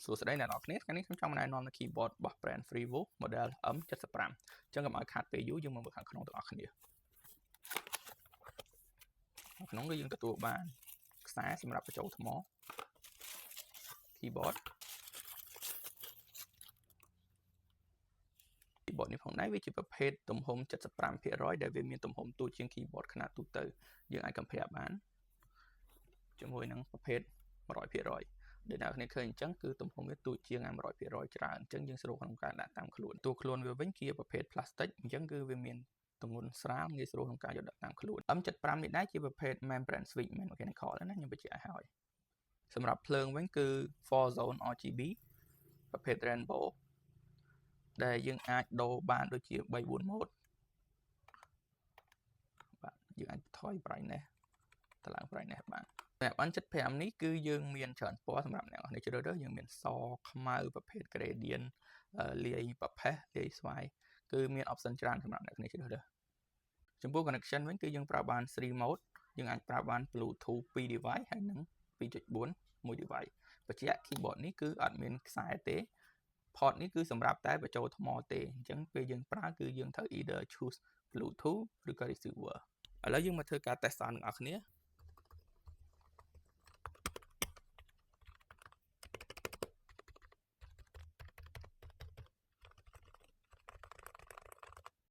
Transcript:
សួស្តីអ្នកនរគ្នាថ្ងៃនេះខ្ញុំចង់ណែនាំនៅ keyboard របស់ brand Freevo model M75 អញ្ចឹងកុំឲ្យខាតពេលយូរយើងមកមើលខាងក្នុងទាំងអស់គ្នាខាងក្នុងគឺយើងទទួលបានខ្សែសម្រាប់បញ្ចូលថ្ម keyboard នេះផងដែរវាជាប្រភេទទំហំ 75% ដែលវាមានទំហំទូជាង keyboard ខ្នាតទូទៅយើងអាច compare បានជាមួយនឹងប្រភេទ 100% ដែលអ្នកនរគ្នាឃើញអញ្ចឹងគឺទំហំវាទូជាង 100% ច្រើនអញ្ចឹងយើងស្រួលក្នុងការដាក់តាមខ្លួនតួខ្លួនវាវិញជាប្រភេទ plastic អញ្ចឹងគឺវាមានទម្ងន់ស្រាលងាយស្រួលក្នុងការយកដាក់តាមខ្លួន M75 នេះដែរជាប្រភេទ membrane switch mechanical ណាខ្ញុំបញ្ជាក់ឲ្យហើយសម្រាប់ភ្លើងវិញគឺ 4 zone RGB ប្រភេទ rainbow ដែលយើងអាចដូរបានដូចជា 3-4 ម៉ូដបាទយើងអាចថយ brightness ទៅឡើង brightness បានសម្រាប់ M75 នេះគឺយើងមានច្រើនពណ៌សម្រាប់អ្នកនរគ្នាជ្រើសរើសយើងមានសខ្មៅប្រភេទ gradient លាយប្រផេះលាយស្វាយគឺមាន option ច្រើនសម្រាប់អ្នកនរគ្នាជ្រើសរើសចំពោះ connection វិញគឺយើងប្រើបាន 3 mode យើងអាចប្រើបាន Bluetooth 2 device ហើយនិង 2.4 មួយ device បញ្ជាក់ keyboard នេះគឺអត់មានខ្សែទេ port នេះគឺសម្រាប់តែបញ្ចូលថ្មទេអញ្ចឹងពេលយើងប្រើគឺយើងត្រូវ either choose Bluetooth ឬក៏ receiver ឥឡូវយើងមកធ្វើការ test sound ទាំងអស់គ្នា